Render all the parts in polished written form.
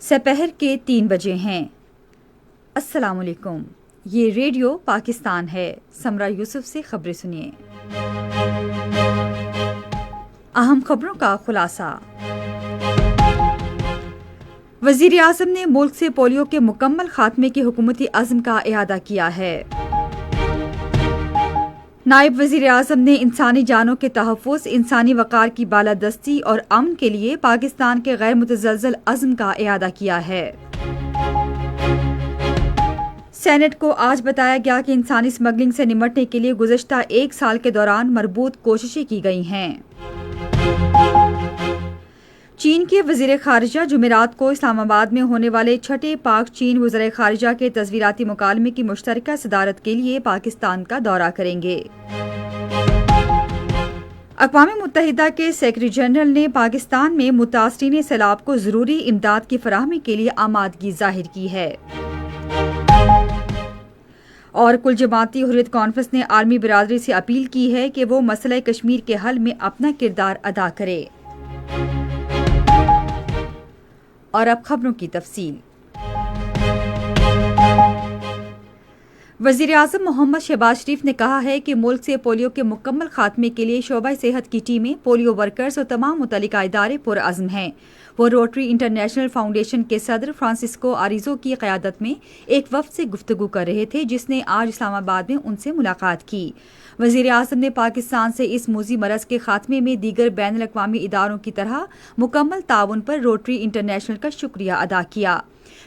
سپہر کے 3 بجے ہیں۔ السلام علیکم، یہ ریڈیو پاکستان ہے۔ سمرہ یوسف سے خبریں سنیے۔ اہم خبروں کا خلاصہ۔ وزیر اعظم نے ملک سے پولیو کے مکمل خاتمے کے حکومتی عزم کا اعادہ کیا ہے۔ نائب وزیر اعظم نے انسانی جانوں کے تحفظ، انسانی وقار کی بالادستی اور امن کے لیے پاکستان کے غیر متزلزل عزم کا اعادہ کیا ہے۔ سینیٹ کو آج بتایا گیا کہ انسانی اسمگلنگ سے نمٹنے کے لیے گزشتہ 1 سال کے دوران مربوط کوششیں کی گئی ہیں۔ چین کے وزیر خارجہ جمعرات کو اسلام آباد میں ہونے والے چھٹے پاک چین وزرائے خارجہ کے تصویراتی مکالمے کی مشترکہ صدارت کے لیے پاکستان کا دورہ کریں گے۔ اقوام متحدہ کے سیکرٹری جنرل نے پاکستان میں متاثرین سیلاب کو ضروری امداد کی فراہمی کے لیے آمادگی ظاہر کی ہے۔ اور کل جماعتی حریت کانفرنس نے عالمی برادری سے اپیل کی ہے کہ وہ مسئلہ کشمیر کے حل میں اپنا کردار ادا کرے۔ اور اب خبروں کی تفصیل۔ وزیر اعظم محمد شہباز شریف نے کہا ہے کہ ملک سے پولیو کے مکمل خاتمے کے لیے شعبہ صحت کی ٹیمیں، پولیو ورکرز اور تمام متعلقہ ادارے پرعزم ہیں۔ وہ روٹری انٹرنیشنل فاؤنڈیشن کے صدر فرانسسکو آریزو کی قیادت میں ایک وفد سے گفتگو کر رہے تھے، جس نے آج اسلام آباد میں ان سے ملاقات کی۔ وزیر اعظم نے پاکستان سے اس موذی مرض کے خاتمے میں دیگر بین الاقوامی اداروں کی طرح مکمل تعاون پر روٹری انٹرنیشنل کا شکریہ ادا کیا۔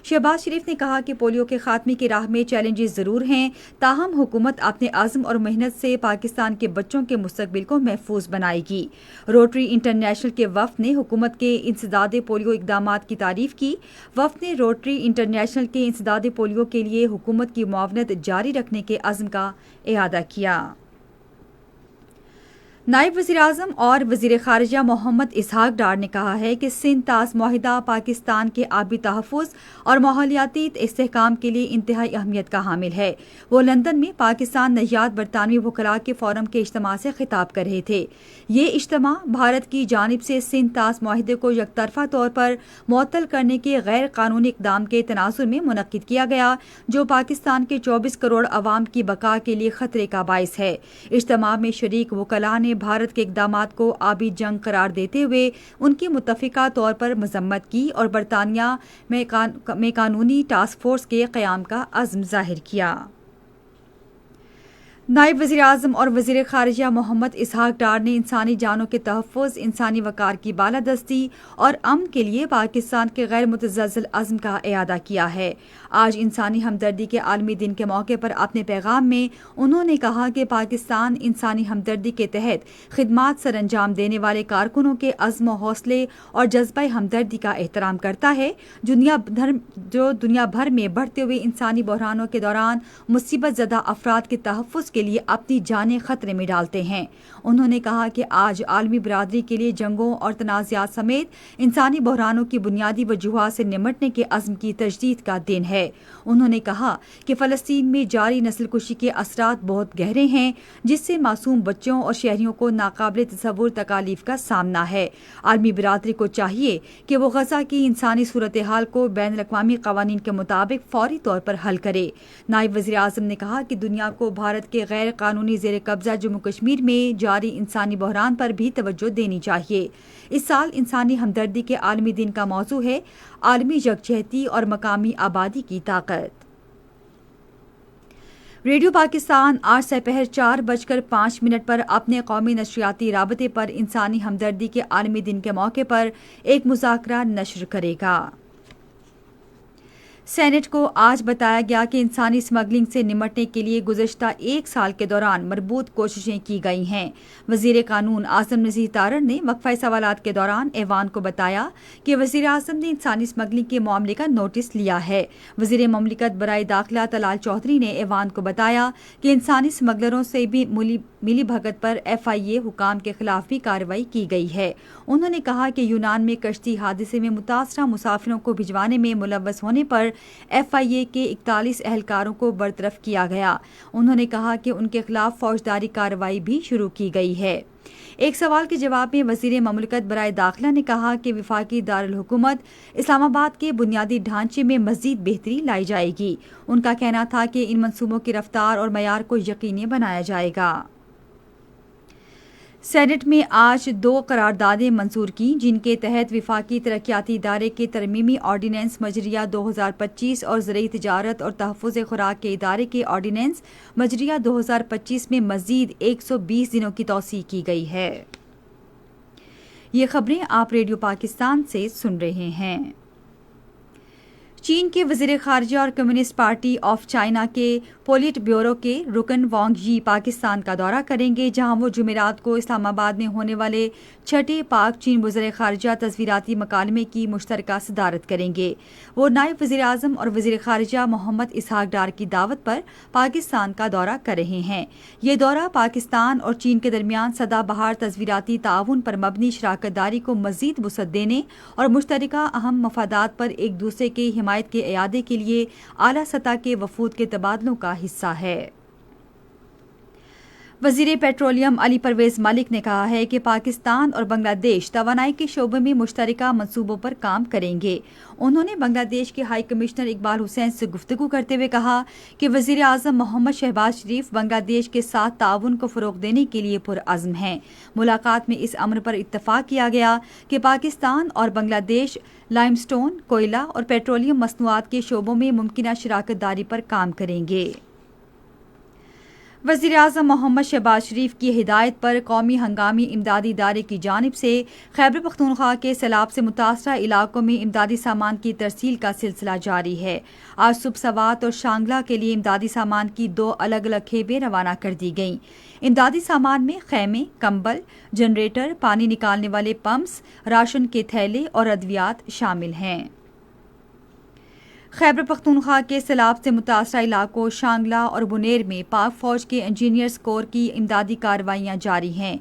شہباز شریف نے کہا کہ پولیو کے خاتمے کی راہ میں چیلنجز ضرور ہیں، تاہم حکومت اپنے عزم اور محنت سے پاکستان کے بچوں کے مستقبل کو محفوظ بنائے گی۔ روٹری انٹرنیشنل کے وفد نے حکومت کے انسداد پولیو اقدامات کی تعریف کی۔ وفد نے روٹری انٹرنیشنل کے انسداد پولیو کے لیے حکومت کی معاونت جاری رکھنے کے عزم کا اعادہ کیا۔ نائب وزیر اعظم اور وزیر خارجہ محمد اسحاق ڈار نے کہا ہے کہ سندھ طاس معاہدہ پاکستان کے آبی تحفظ اور ماحولیاتی استحکام کے لیے انتہائی اہمیت کا حامل ہے۔ وہ لندن میں پاکستان نژاد برطانوی وکلاء کے فورم کے اجتماع سے خطاب کر رہے تھے۔ یہ اجتماع بھارت کی جانب سے سندھ طاس معاہدے کو یک طرفہ طور پر معطل کرنے کے غیر قانونی اقدام کے تناظر میں منعقد کیا گیا، جو پاکستان کے 24 کروڑ عوام کی بقا کے لیے خطرے کا باعث ہے۔ اجتماع میں شریک وکلاء نے بھارت کے اقدامات کو آبی جنگ قرار دیتے ہوئے ان کی متفقہ طور پر مذمت کی اور برطانیہ میں قانونی ٹاسک فورس کے قیام کا عزم ظاہر کیا۔ نائب وزیر اعظم اور وزیر خارجہ محمد اسحاق ڈار نے انسانی جانوں کے تحفظ، انسانی وقار کی بالادستی اور امن کے لیے پاکستان کے غیر متزلزل عزم کا اعادہ کیا ہے۔ آج انسانی ہمدردی کے عالمی دن کے موقع پر اپنے پیغام میں انہوں نے کہا کہ پاکستان انسانی ہمدردی کے تحت خدمات سر انجام دینے والے کارکنوں کے عزم و حوصلے اور جذبہ ہمدردی کا احترام کرتا ہے، جو دنیا بھر میں بڑھتے ہوئے انسانی بحرانوں کے دوران مصیبت زدہ افراد کے تحفظ کے لیے اپنی جانیں خطرے میں ڈالتے ہیں۔ انہوں نے کہا کہ آج عالمی برادری کے لیے جنگوں اور تنازعات سمیت انسانی بحرانوں کی بنیادی وجوہات سے نمٹنے کے عزم کی تجدید کا دن ہے۔ انہوں نے کہا کہ فلسطین میں جاری نسل کشی کے اثرات بہت گہرے ہیں، جس سے معصوم بچوں اور شہریوں کو ناقابل تصور تکالیف کا سامنا ہے۔ عالمی برادری کو چاہیے کہ وہ غزہ کی انسانی صورتحال کو بین الاقوامی قوانین کے مطابق فوری طور پر حل کرے۔ نائب وزیر اعظم نے کہا کہ دنیا کو بھارت کے غیر قانونی زیر قبضہ جموں کشمیر میں جاری انسانی بحران پر بھی توجہ دینی چاہیے۔ اس سال انسانی ہمدردی کے عالمی دن کا موضوع ہے عالمی یکجہتی اور مقامی آبادی کی طاقت۔ ریڈیو پاکستان آج سپہر 4:05 پر اپنے قومی نشریاتی رابطے پر انسانی ہمدردی کے عالمی دن کے موقع پر ایک مذاکرہ نشر کرے گا۔ سینیٹ کو آج بتایا گیا کہ انسانی اسمگلنگ سے نمٹنے کے لیے گزشتہ 1 سال کے دوران مربوط کوششیں کی گئی ہیں۔ وزیر قانون اعظم نذیر تارڑ نے وقفہ سوالات کے دوران ایوان کو بتایا کہ وزیر اعظم نے انسانی اسمگلنگ کے معاملے کا نوٹس لیا ہے۔ وزیر مملکت برائے داخلہ طلال چودھری نے ایوان کو بتایا کہ انسانی اسمگلروں سے بھی ملی بھگت پر FIA حکام کے خلاف بھی کارروائی کی گئی ہے۔ انہوں نے کہا کہ یونان میں کشتی حادثے میں متاثرہ مسافروں کو بھجوانے میں ملوث ہونے پر FIA کے 41 اہلکاروں کو برطرف کیا گیا۔ انہوں نے کہا کہ ان کے خلاف فوجداری کارروائی بھی شروع کی گئی ہے۔ ایک سوال کے جواب میں وزیر مملکت برائے داخلہ نے کہا کہ وفاقی دارالحکومت اسلام آباد کے بنیادی ڈھانچے میں مزید بہتری لائی جائے گی۔ ان کا کہنا تھا کہ ان منصوبوں کی رفتار اور معیار کو یقینی بنایا جائے گا۔ سینٹ میں آج 2 قراردادیں منظور کی جن کے تحت وفاقی ترقیاتی ادارے کے ترمیمی آرڈیننس مجریہ 2025 اور زرعی تجارت اور تحفظ خوراک کے ادارے کے آرڈیننس مجریہ 2025 میں مزید 120 دنوں کی توسیع کی گئی ہے۔ یہ خبریں آپ ریڈیو پاکستان سے سن رہے ہیں۔ چین کے وزیر خارجہ اور کمیونسٹ پارٹی آف چائنا کے پولیٹ بیورو کے رکن وانگ یی پاکستان کا دورہ کریں گے، جہاں وہ جمعرات کو اسلام آباد میں ہونے والے 6 پاک چین وزیر خارجہ تصویراتی مکالمے کی مشترکہ صدارت کریں گے۔ وہ نائب وزیر اعظم اور وزیر خارجہ محمد اسحاق ڈار کی دعوت پر پاکستان کا دورہ کر رہے ہیں۔ یہ دورہ پاکستان اور چین کے درمیان سدا بہار تصویراتی تعاون پر مبنی شراکت داری کو مزید وسعت دینے اور مشترکہ اہم مفادات پر ایک دوسرے کی حمایت کے اعادے کے لیے اعلیٰ سطح کے وفود کے تبادلوں کا حصہ ہے۔ وزیر پیٹرولیم علی پرویز ملک نے کہا ہے کہ پاکستان اور بنگلہ دیش توانائی کے شعبے میں مشترکہ منصوبوں پر کام کریں گے۔ انہوں نے بنگلہ دیش کے ہائی کمشنر اقبال حسین سے گفتگو کرتے ہوئے کہا کہ وزیر اعظم محمد شہباز شریف بنگلہ دیش کے ساتھ تعاون کو فروغ دینے کے لیے پرعزم ہیں۔ ملاقات میں اس امر پر اتفاق کیا گیا کہ پاکستان اور بنگلہ دیش لائم سٹون، کوئلہ اور پیٹرولیم مصنوعات کے شعبوں میں ممکنہ شراکت داری پر کام کریں گے۔ وزیر اعظم محمد شہباز شریف کی ہدایت پر قومی ہنگامی امدادی ادارے کی جانب سے خیبر پختونخوا کے سیلاب سے متاثرہ علاقوں میں امدادی سامان کی ترسیل کا سلسلہ جاری ہے۔ آج صبح سوات اور شانگلہ کے لیے امدادی سامان کی 2 الگ الگ کھیپیں روانہ کر دی گئیں۔ امدادی سامان میں خیمے، کمبل، جنریٹر، پانی نکالنے والے پمپس، راشن کے تھیلے اور ادویات شامل ہیں۔ خیبر پختونخوا کے سیلاب سے متاثرہ علاقوں شانگلہ اور بنیر میں پاک فوج کے انجینئرز کور کی امدادی کارروائیاں جاری ہیں۔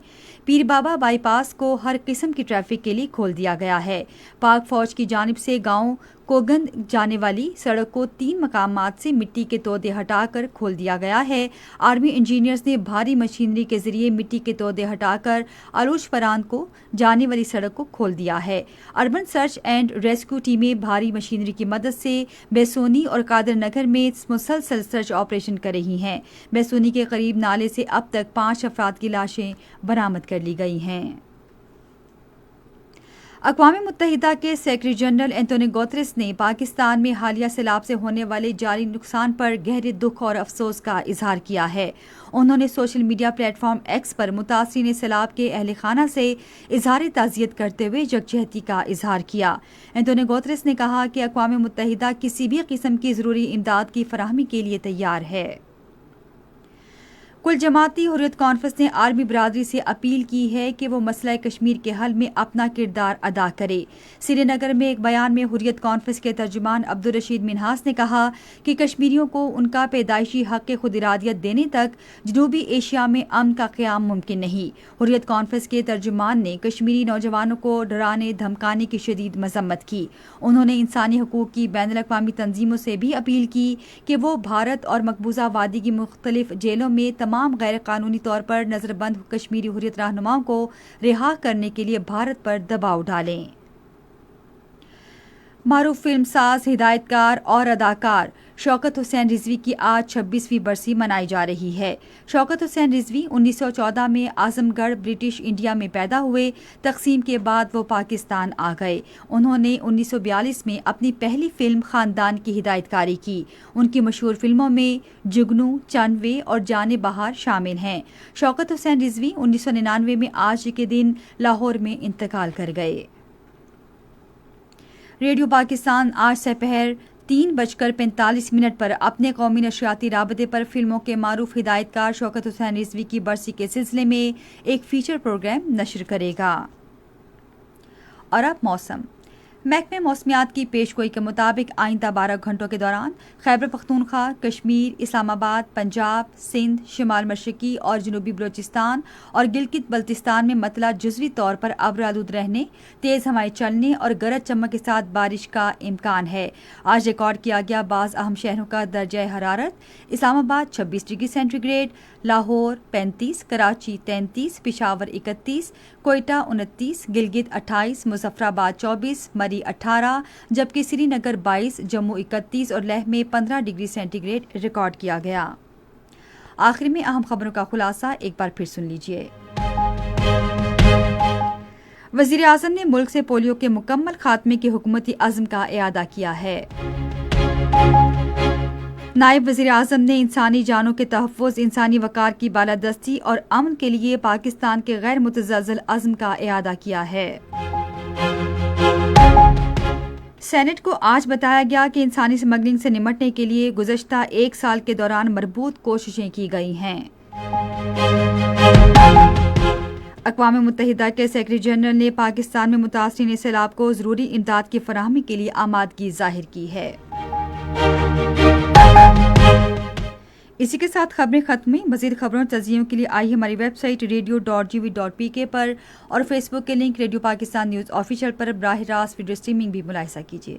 پیر بابا بائی پاس کو ہر قسم کی ٹریفک کے لیے کھول دیا گیا ہے۔ پاک فوج کی جانب سے گاؤں کوگند جانے والی سڑک کو 3 مقامات سے مٹی کے تودے ہٹا کر کھول دیا گیا ہے۔ آرمی انجینئرز نے بھاری مشینری کے ذریعے مٹی کے تودے ہٹا کر عروج فران کو جانے والی سڑک کو کھول دیا ہے۔ اربن سرچ اینڈ ریسکیو ٹیمیں بھاری مشینری کی مدد سے بیسونی اور قادر نگر میں مسلسل سرچ آپریشن کر رہی ہیں۔ بیسونی کے قریب نالے سے اب تک 5 افراد کی لاشیں برآمد کر لی گئی ہیں۔ اقوام متحدہ کے سیکرٹری جنرل اینٹونی گوتریس نے پاکستان میں حالیہ سیلاب سے ہونے والے جاری نقصان پر گہرے دکھ اور افسوس کا اظہار کیا ہے۔ انہوں نے social media platform X پر متاثرین سیلاب کے اہل خانہ سے اظہار تعزیت کرتے ہوئے یکجہتی کا اظہار کیا۔ اینٹونی گوتریس نے کہا کہ اقوام متحدہ کسی بھی قسم کی ضروری امداد کی فراہمی کے لیے تیار ہے۔ کل جماعتی حریت کانفرنس نے آرمی برادری سے اپیل کی ہے کہ وہ مسئلہ کشمیر کے حل میں اپنا کردار ادا کرے۔ سری نگر میں ایک بیان میں حریت کانفرنس کے ترجمان عبدالرشید منہاس نے کہا کہ کشمیریوں کو ان کا پیدائشی حق خود ارادیت دینے تک جنوبی ایشیا میں امن کا قیام ممکن نہیں۔ حریت کانفرنس کے ترجمان نے کشمیری نوجوانوں کو ڈرانے دھمکانے کی شدید مذمت کی۔ انہوں نے انسانی حقوق کی بین الاقوامی تنظیموں سے بھی اپیل کی کہ وہ بھارت اور مقبوضہ وادی کی مختلف جیلوں میں تمام غیر قانونی طور پر نظر بند کشمیری حریت رہنماؤں کو رہا کرنے کے لیے بھارت پر دباؤ ڈالیں۔ معروف فلم ساز، ہدایت کار اور اداکار شوکت حسین رضوی کی آج 26ویں برسی منائی جا رہی ہے۔ شوکت حسین رضوی 1914 میں اعظم گڑھ برٹش انڈیا میں پیدا ہوئے۔ تقسیم کے بعد وہ پاکستان آ گئے۔ انہوں نے 1942 میں اپنی پہلی فلم خاندان کی ہدایت کاری کی۔ ان کی مشہور فلموں میں جگنو، چنوے اور جان بہار شامل ہیں۔ شوکت حسین رضوی 1999 میں آج کے دن لاہور میں انتقال کر گئے۔ ریڈیو پاکستان آج سپہر 3:45 پر اپنے قومی نشریاتی رابطے پر فلموں کے معروف ہدایت کار شوکت حسین رضوی کی برسی کے سلسلے میں ایک فیچر پروگرام نشر کرے گا۔ اور اب موسم۔ محکمہ موسمیات کی پیشگوئی کے مطابق آئندہ 12 گھنٹوں کے دوران خیبر پختونخوا، کشمیر، اسلام آباد، پنجاب، سندھ، شمال مشرقی اور جنوبی بلوچستان اور گلگت بلتستان میں مطلع جزوی طور پر ابرآلود رہنے، تیز ہوائیں چلنے اور گرج چمک کے ساتھ بارش کا امکان ہے۔ آج ریکارڈ کیا گیا بعض اہم شہروں کا درجہ حرارت: Islamabad 26 degree centigrade, Lahore 35، Karachi 33، Peshawar 31، Quetta 29، Gilgit 28، Muzaffarabad 24، Murree 18، جبکہ سری نگر 22، جموں 31 اور لیہ میں 15 ڈگری سینٹی گریڈ ریکارڈ کیا گیا۔ آخر میں اہم خبروں کا خلاصہ ایک بار پھر سن لیجیے۔ وزیر اعظم نے ملک سے پولیو کے مکمل خاتمے کے حکومتی عزم کا اعادہ کیا ہے۔ نائب وزیر اعظم نے انسانی جانوں کے تحفظ، انسانی وقار کی بالادستی اور امن کے لیے پاکستان کے غیر متزلزل عزم کا اعادہ کیا ہے۔ سینٹ کو آج بتایا گیا کہ انسانی اسمگلنگ سے نمٹنے کے لیے گزشتہ ایک سال کے دوران مربوط کوششیں کی گئی ہیں۔ اقوام متحدہ کے سیکرٹری جنرل نے پاکستان میں متاثرین سیلاب کو ضروری امداد کی فراہمی کے لیے آمادگی ظاہر کی ہے۔ اسی کے ساتھ خبریں ختم ہوئیں۔ مزید خبروں اور تجزیوں کے لیے آئیے ہماری ویب سائٹ radio.gv.pk پر اور فیس بک کے link radio Pakistan news official پر براہ راست ویڈیو اسٹریمنگ بھی ملاحظہ کیجیے۔